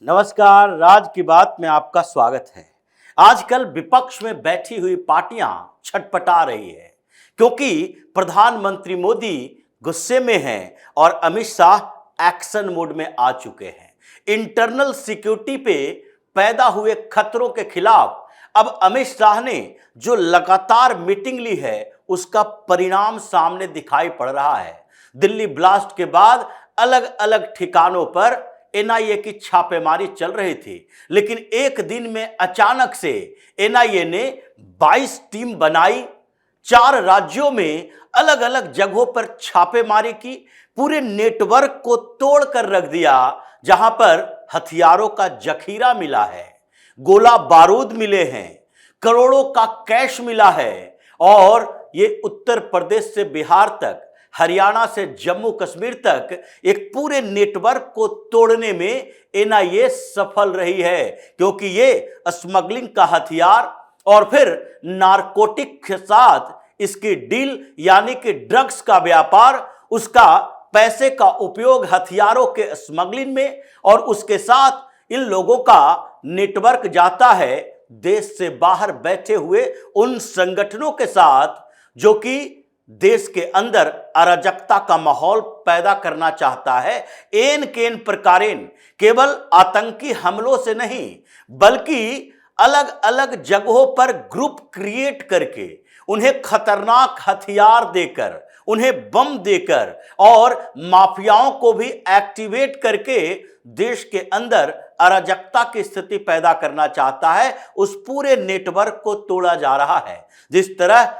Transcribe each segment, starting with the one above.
नमस्कार, राज की बात में आपका स्वागत है। आजकल विपक्ष में बैठी हुई पार्टियां छटपटा रही है क्योंकि प्रधानमंत्री मोदी गुस्से में हैं और अमित शाह एक्शन मोड में आ चुके हैं। इंटरनल सिक्योरिटी पे पैदा हुए खतरों के खिलाफ अब अमित शाह ने जो लगातार मीटिंग ली है उसका परिणाम सामने दिखाई पड़ रहा है। दिल्ली ब्लास्ट के बाद अलग अलग ठिकानों पर एनआईए की छापेमारी चल रही थी, लेकिन एक दिन में अचानक से एनआईए ने 22 टीम बनाई, 4 राज्यों में अलग अलग जगहों पर छापेमारी की, पूरे नेटवर्क को तोड़कर रख दिया जहां पर हथियारों का जखीरा मिला है, गोला बारूद मिले हैं, करोड़ों का कैश मिला है और ये उत्तर प्रदेश से बिहार तक, हरियाणा से जम्मू कश्मीर तक एक पूरे नेटवर्क को तोड़ने में एनआईए सफल रही है, क्योंकि ये स्मगलिंग का हथियार और फिर नारकोटिक के साथ इसकी डील यानी कि ड्रग्स का व्यापार, उसका पैसे का उपयोग हथियारों के स्मगलिंग में, और उसके साथ इन लोगों का नेटवर्क जाता है देश से बाहर बैठे हुए उन संगठनों के साथ जो कि देश के अंदर अराजकता का माहौल पैदा करना चाहता है। एन केन प्रकारेण केवल आतंकी हमलों से नहीं बल्कि अलग अलग जगहों पर ग्रुप क्रिएट करके उन्हें खतरनाक हथियार देकर, उन्हें बम देकर और माफियाओं को भी एक्टिवेट करके देश के अंदर अराजकता की स्थिति पैदा करना चाहता है। उस पूरे नेटवर्क को तोड़ा जा रहा है। जिस तरह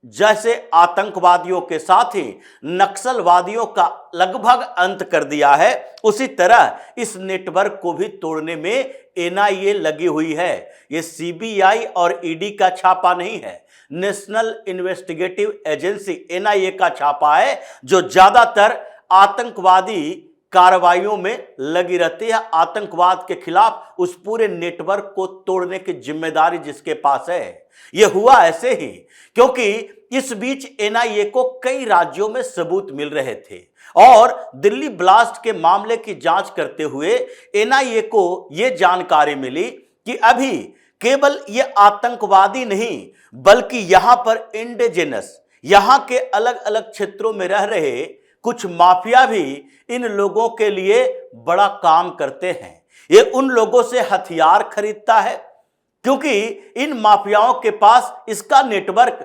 जैसे आतंकवादियों के साथ ही नक्सलवादियों का लगभग अंत कर दिया है, उसी तरह इस नेटवर्क को भी तोड़ने में एनआईए लगी हुई है। ये सीबीआई और ईडी का छापा नहीं है, नेशनल इन्वेस्टिगेटिव एजेंसी एनआईए का छापा है, जो ज्यादातर आतंकवादी कार्रवाइयों में लगी रहती है। आतंकवाद के खिलाफ उस पूरे नेटवर्क को तोड़ने की जिम्मेदारी जिसके पास है। यह हुआ ऐसे ही क्योंकि इस बीच एनआईए को कई राज्यों में सबूत मिल रहे थे और दिल्ली ब्लास्ट के मामले की जांच करते हुए एनआईए को यह जानकारी मिली कि अभी केवल ये आतंकवादी नहीं बल्कि यहां पर इंडिजिनस, यहां के अलग अलग क्षेत्रों में रह रहे कुछ माफिया भी इन लोगों के लिए बड़ा काम करते हैं। ये उन लोगों से हथियार खरीदता है क्योंकि इन माफियाओं के पास इसका नेटवर्क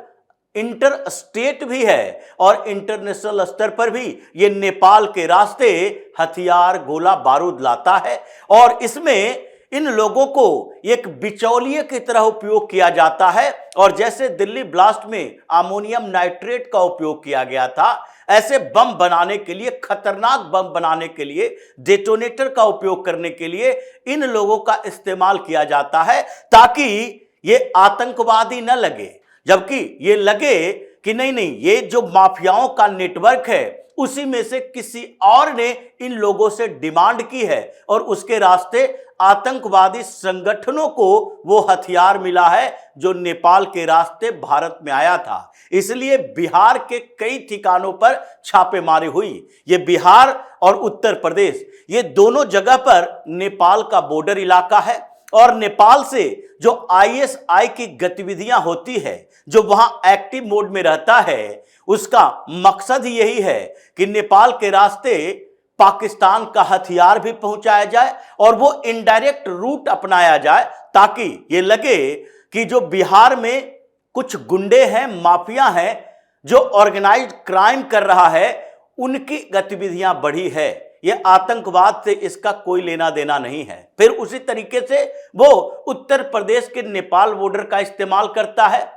इंटर स्टेट भी है और इंटरनेशनल स्तर पर भी ये नेपाल के रास्ते हथियार, गोला बारूद लाता है और इसमें इन लोगों को एक बिचौलिए की तरह उपयोग किया जाता है। और जैसे दिल्ली ब्लास्ट में अमोनियम नाइट्रेट का उपयोग किया गया था, ऐसे बम बनाने के लिए, खतरनाक बम बनाने के लिए, डेटोनेटर का उपयोग करने के लिए इन लोगों का इस्तेमाल किया जाता है ताकि ये आतंकवादी न लगे, जबकि ये लगे कि नहीं नहीं, ये जो माफियाओं का नेटवर्क है उसी में से किसी और ने इन लोगों से डिमांड की है और उसके रास्ते आतंकवादी संगठनों को वो हथियार मिला है जो नेपाल के रास्ते भारत में आया था। इसलिए बिहार के कई ठिकानों पर छापेमारी हुई। ये बिहार और उत्तर प्रदेश, ये दोनों जगह पर नेपाल का बॉर्डर इलाका है और नेपाल से जो आईएसआई की गतिविधियां होती है, जो वहां एक्टिव मोड में रहता है, उसका मकसद ही यही है कि नेपाल के रास्ते पाकिस्तान का हथियार भी पहुंचाया जाए और वो इनडायरेक्ट रूट अपनाया जाए ताकि ये लगे कि जो बिहार में कुछ गुंडे हैं, माफिया हैं, जो ऑर्गेनाइज्ड क्राइम कर रहा है, उनकी गतिविधियां बढ़ी है। ये आतंकवाद से इसका कोई लेना देना नहीं है। फिर उसी तरीके से वो उत्तर प्रदेश के नेपाल बॉर्डर का इस्तेमाल करता है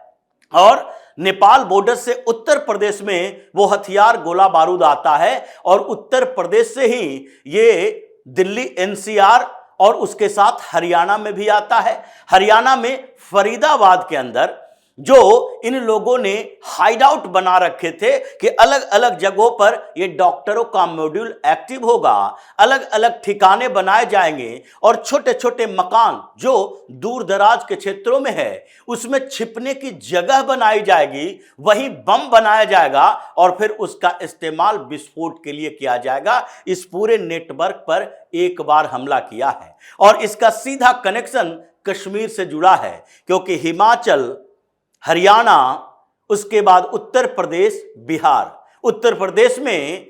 और नेपाल बॉर्डर से उत्तर प्रदेश में वो हथियार, गोला बारूद आता है और उत्तर प्रदेश से ही ये दिल्ली एनसीआर और उसके साथ हरियाणा में भी आता है। हरियाणा में फरीदाबाद के अंदर जो इन लोगों ने हाइड आउट बना रखे थे कि अलग अलग जगहों पर ये डॉक्टरों का मॉड्यूल एक्टिव होगा, अलग अलग ठिकाने बनाए जाएंगे और छोटे छोटे मकान जो दूर दराज के क्षेत्रों में है उसमें छिपने की जगह बनाई जाएगी, वहीं बम बनाया जाएगा और फिर उसका इस्तेमाल विस्फोट के लिए किया जाएगा। इस पूरे नेटवर्क पर एक बार हमला किया है और इसका सीधा कनेक्शन कश्मीर से जुड़ा है, क्योंकि हिमाचल, हरियाणा, उसके बाद उत्तर प्रदेश, बिहार, उत्तर प्रदेश में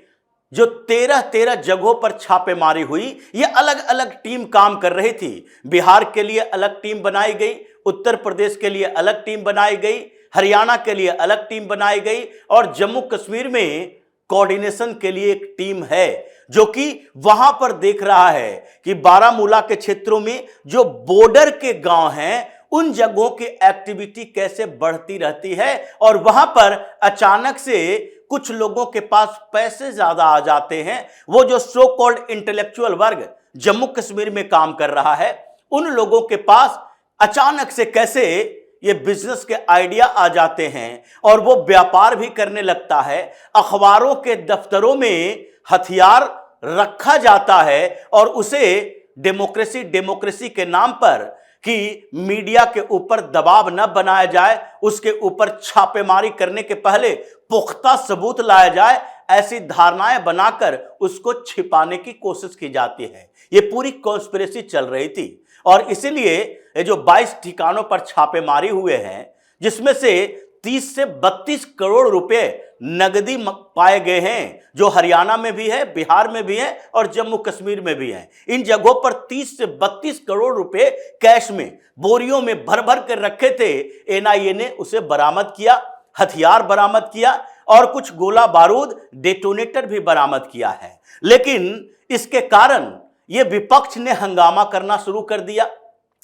जो 13 जगहों पर छापेमारी हुई, ये अलग अलग टीम काम कर रही थी। बिहार के लिए अलग टीम बनाई गई, उत्तर प्रदेश के लिए अलग टीम बनाई गई, हरियाणा के लिए अलग टीम बनाई गई और जम्मू कश्मीर में कोऑर्डिनेशन के लिए एक टीम है जो कि वहां पर देख रहा है कि बारामूला के क्षेत्रों में जो बॉर्डर के गांव हैं उन जगहों की एक्टिविटी कैसे बढ़ती रहती है और वहां पर अचानक से कुछ लोगों के पास पैसे ज्यादा आ जाते हैं। वो जो सो कॉल्ड इंटेलेक्चुअल वर्ग जम्मू कश्मीर में काम कर रहा है, उन लोगों के पास अचानक से कैसे ये बिजनेस के आइडिया आ जाते हैं और वो व्यापार भी करने लगता है। अखबारों के दफ्तरों में हथियार रखा जाता है और उसे डेमोक्रेसी के नाम पर कि मीडिया के ऊपर दबाव न बनाया जाए, उसके ऊपर छापेमारी करने के पहले पुख्ता सबूत लाया जाए, ऐसी धारणाएं बनाकर उसको छिपाने की कोशिश की जाती है। ये पूरी कॉन्स्पिरेसी चल रही थी और इसीलिए ये जो 22 ठिकानों पर छापेमारी हुए हैं, जिसमें से 30 से 32 करोड़ रुपए नगदी पाए गए हैं, जो हरियाणा में भी है, बिहार में भी है और जम्मू कश्मीर में भी है। इन जगहों पर 30 से 32 करोड़ रुपए कैश में बोरियों में भर भर कर रखे थे। एनआईए ने उसे बरामद किया, हथियार बरामद किया और कुछ गोला बारूद, डेटोनेटर भी बरामद किया है। लेकिन इसके कारण यह विपक्ष ने हंगामा करना शुरू कर दिया।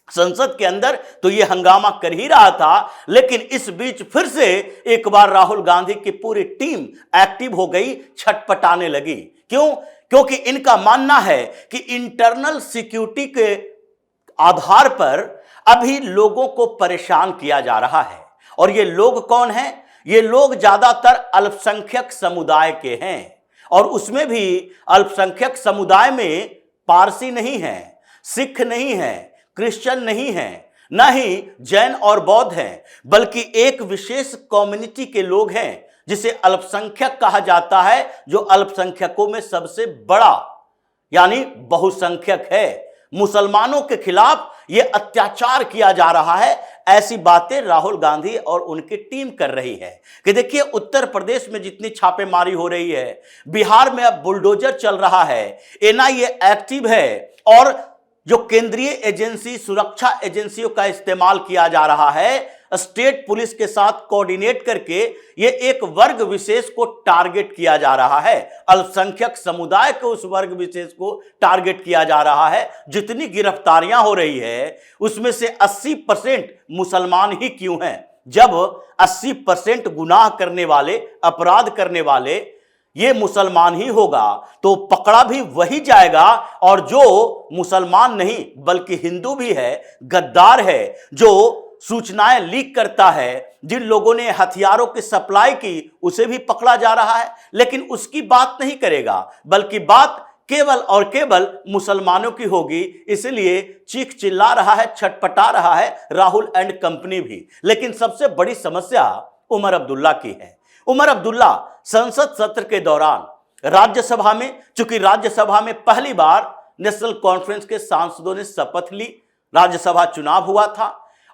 संसद के अंदर तो यह हंगामा कर ही रहा था, लेकिन इस बीच फिर से एक बार राहुल गांधी की पूरी टीम एक्टिव हो गई, छटपटाने लगी। क्यों? क्योंकि इनका मानना है कि इंटरनल सिक्योरिटी के आधार पर अभी लोगों को परेशान किया जा रहा है। और ये लोग कौन हैं? ये लोग ज्यादातर अल्पसंख्यक समुदाय के हैं और उसमें भी अल्पसंख्यक समुदाय में पारसी नहीं है, सिख नहीं है, क्रिश्चियन नहीं है, न ही जैन और बौद्ध हैं, बल्कि एक विशेष कम्युनिटी के लोग हैं जिसे अल्पसंख्यक कहा जाता है, जो अल्पसंख्यकों में सबसे बड़ा यानी बहुसंख्यक है। मुसलमानों के खिलाफ यह अत्याचार किया जा रहा है, ऐसी बातें राहुल गांधी और उनकी टीम कर रही है। कि देखिए, उत्तर प्रदेश में जितनी छापेमारी हो रही है, बिहार में अब बुलडोजर चल रहा है, एनआईए एक्टिव है और जो केंद्रीय एजेंसी, सुरक्षा एजेंसियों का इस्तेमाल किया जा रहा है, स्टेट पुलिस के साथ कोऑर्डिनेट करके ये एक वर्ग विशेष को टारगेट किया जा रहा है, अल्पसंख्यक समुदाय के उस वर्ग विशेष को टारगेट किया जा रहा है। जितनी गिरफ्तारियां हो रही है उसमें से 80% मुसलमान ही क्यों हैं? जब 80% गुनाह करने वाले, अपराध करने वाले ये मुसलमान ही होगा तो पकड़ा भी वही जाएगा। और जो मुसलमान नहीं बल्कि हिंदू भी है, गद्दार है, जो सूचनाएं लीक करता है, जिन लोगों ने हथियारों की सप्लाई की, उसे भी पकड़ा जा रहा है। लेकिन उसकी बात नहीं करेगा, बल्कि बात केवल और केवल मुसलमानों की होगी। इसलिए चीख चिल्ला रहा है, छटपटा रहा है राहुल एंड कंपनी भी। लेकिन सबसे बड़ी समस्या उमर अब्दुल्ला की है। उमर अब्दुल्ला संसद सत्र के दौरान राज्यसभा में, चूंकि राज्यसभा में पहली बार नेशनल कॉन्फ्रेंस के सांसदों ने शपथ ली, राज्यसभा चुनाव हुआ था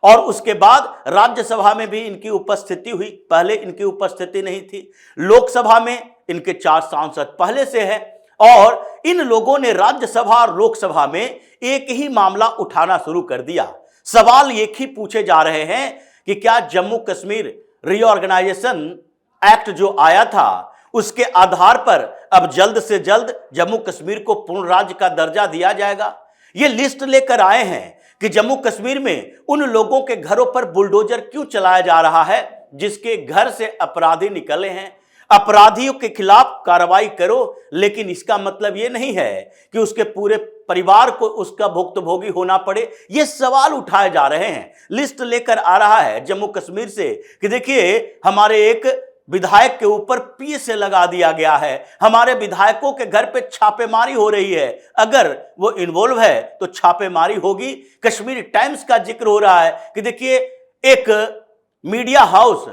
और उसके बाद राज्यसभा में भी इनकी उपस्थिति हुई। पहले इनकी उपस्थिति नहीं थी। लोकसभा में इनके 4 सांसद पहले से हैं और इन लोगों ने राज्यसभा और लोकसभा में एक ही मामला उठाना शुरू कर दिया। सवाल एक ही पूछे जा रहे हैं कि क्या जम्मू कश्मीर रीऑर्गेनाइजेशन एक्ट जो आया था उसके आधार पर अब जल्द से जल्द जम्मू कश्मीर को पूर्ण राज्य का दर्जा दिया जाएगा। ये लिस्ट लेकर आए हैं कि जम्मू कश्मीर में उन लोगों के घरों पर बुलडोजर क्यों चलाया जा रहा है जिसके घर से अपराधी निकले हैं। अपराधियों के खिलाफ कार्रवाई करो, लेकिन इसका मतलब यह नहीं है कि उसके पूरे परिवार को उसका भुक्तभोगी होना पड़े। ये सवाल उठाए जा रहे हैं। लिस्ट लेकर आ रहा है जम्मू कश्मीर से कि देखिए हमारे एक विधायक के ऊपर पीएसए लगा दिया गया है, हमारे विधायकों के घर पे छापेमारी हो रही है, अगर वो इन्वॉल्व है तो छापेमारी होगी। कश्मीर टाइम्स का जिक्र हो रहा है कि देखिए एक मीडिया हाउस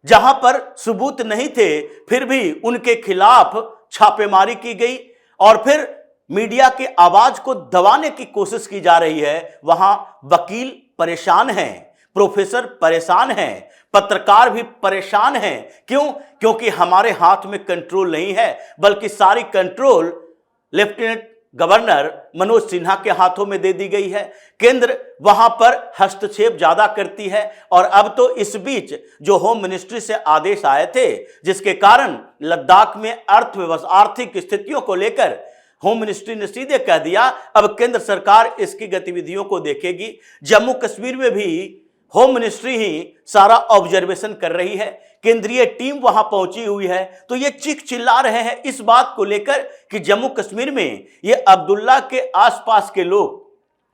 जहां पर सबूत नहीं थे फिर भी उनके खिलाफ छापेमारी की गई और फिर मीडिया की आवाज को दबाने की कोशिश की जा रही है। वहां वकील परेशान हैं, प्रोफेसर परेशान हैं, पत्रकार भी परेशान हैं। क्यों? क्योंकि हमारे हाथ में कंट्रोल नहीं है, बल्कि सारी control lieutenant governor Manoj Sinha के हाथों में दे दी गई है। केंद्र वहां पर हस्तक्षेप ज्यादा करती है और अब तो इस बीच जो होम मिनिस्ट्री से आदेश आए थे जिसके कारण लद्दाख में अर्थव्यवस्था आर्थिक स्थितियों को लेकर होम मिनिस्ट्री ने सीधे कह दिया अब केंद्र सरकार इसकी गतिविधियों को देखेगी। जम्मू कश्मीर में भी होम मिनिस्ट्री ही सारा ऑब्जर्वेशन कर रही है, केंद्रीय टीम वहां पहुंची हुई है। तो ये चीख चिल्ला रहे हैं इस बात को लेकर कि जम्मू कश्मीर में ये अब्दुल्ला के आसपास के लोग,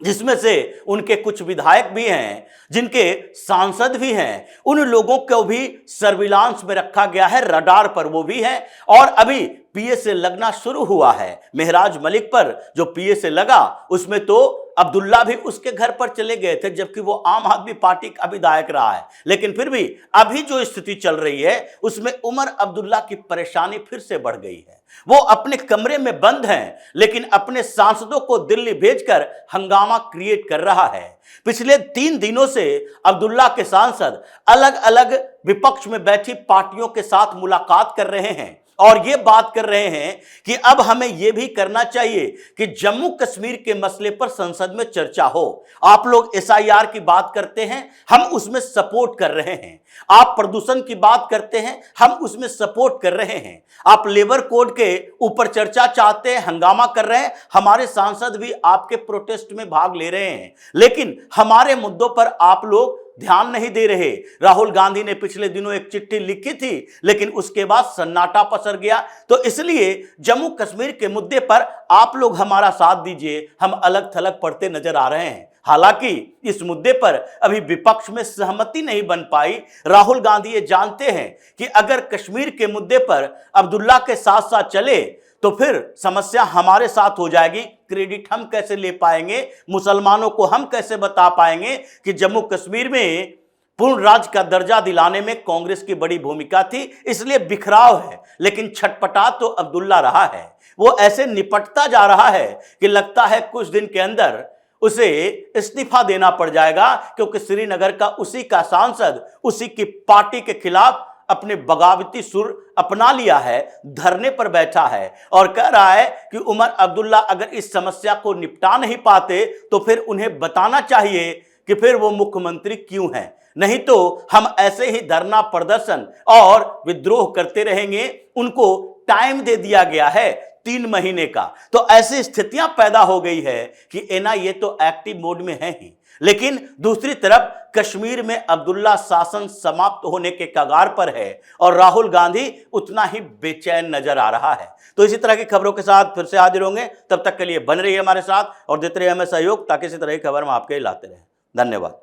जिसमें से उनके कुछ विधायक भी हैं, जिनके सांसद भी हैं, उन लोगों को भी सर्विलांस में रखा गया है, रडार पर वो भी हैं। और अभी पीएसए लगना शुरू हुआ है। मेहराज मलिक पर जो पीएसए लगा उसमें तो अब्दुल्ला भी उसके घर पर चले गए थे, जबकि वो आम आदमी पार्टी का विधायक रहा है। लेकिन फिर भी अभी जो स्थिति चल रही है उसमें उमर अब्दुल्ला की परेशानी फिर से बढ़ गई है। वो अपने कमरे में बंद हैं, लेकिन अपने सांसदों को दिल्ली भेजकर हंगामा क्रिएट कर रहा है। पिछले 3 दिनों से अब्दुल्ला के सांसद अलग अलग विपक्ष में बैठी पार्टियों के साथ मुलाकात कर रहे हैं और ये बात कर रहे हैं कि अब हमें यह भी करना चाहिए कि जम्मू कश्मीर के मसले पर संसद में चर्चा हो। आप लोग एसआईआर की बात करते हैं, हम उसमें सपोर्ट कर रहे हैं। आप प्रदूषण की बात करते हैं, हम उसमें सपोर्ट कर रहे हैं। आप लेबर कोड के ऊपर चर्चा चाहते हैं, हंगामा कर रहे हैं, हमारे सांसद भी आपके प्रोटेस्ट में भाग ले रहे हैं। लेकिन हमारे मुद्दों पर आप लोग ध्यान नहीं दे रहे। राहुल गांधी ने पिछले दिनों एक चिट्ठी लिखी थी, लेकिन उसके बाद सन्नाटा पसर गया। तो इसलिए जम्मू कश्मीर के मुद्दे पर आप लोग हमारा साथ दीजिए, हम अलग थलग पढ़ते नजर आ रहे हैं। हालांकि इस मुद्दे पर अभी विपक्ष में सहमति नहीं बन पाई। राहुल गांधी ये जानते हैं कि अगर कश्मीर के मुद्दे पर अब्दुल्ला के साथ साथ चले तो फिर समस्या हमारे साथ हो जाएगी। क्रेडिट हम कैसे ले पाएंगे? मुसलमानों को हम कैसे बता पाएंगे कि जम्मू कश्मीर में पूर्ण राज्य का दर्जा दिलाने में कांग्रेस की बड़ी भूमिका थी? इसलिए बिखराव है, लेकिन छटपटा तो अब्दुल्ला रहा है। वो ऐसे निपटता जा रहा है कि लगता है कुछ दिन के अंदर उसे इस्तीफा देना पड़ जाएगा, क्योंकि श्रीनगर का उसी का सांसद उसी की पार्टी के खिलाफ अपने बगावती सुर अपना लिया है, धरने पर बैठा है और कह रहा है कि उमर अब्दुल्ला अगर इस समस्या को निपटा नहीं पाते तो फिर उन्हें बताना चाहिए कि फिर वो मुख्यमंत्री क्यों हैं, नहीं तो हम ऐसे ही धरना प्रदर्शन और विद्रोह करते रहेंगे। उनको टाइम दे दिया गया है 3 महीने का। तो ऐसी स्थितियां पैदा हो गई है कि एनआईए तो एक्टिव मोड में है ही, लेकिन दूसरी तरफ कश्मीर में अब्दुल्ला शासन समाप्त होने के कगार पर है और राहुल गांधी उतना ही बेचैन नजर आ रहा है। तो इसी तरह की खबरों के साथ फिर से हाजिर होंगे, तब तक के लिए बन रहिए हमारे साथ और देते रहिए हमें सहयोग, ताकि इसी तरह की खबर हम आपके लाते रहें। धन्यवाद।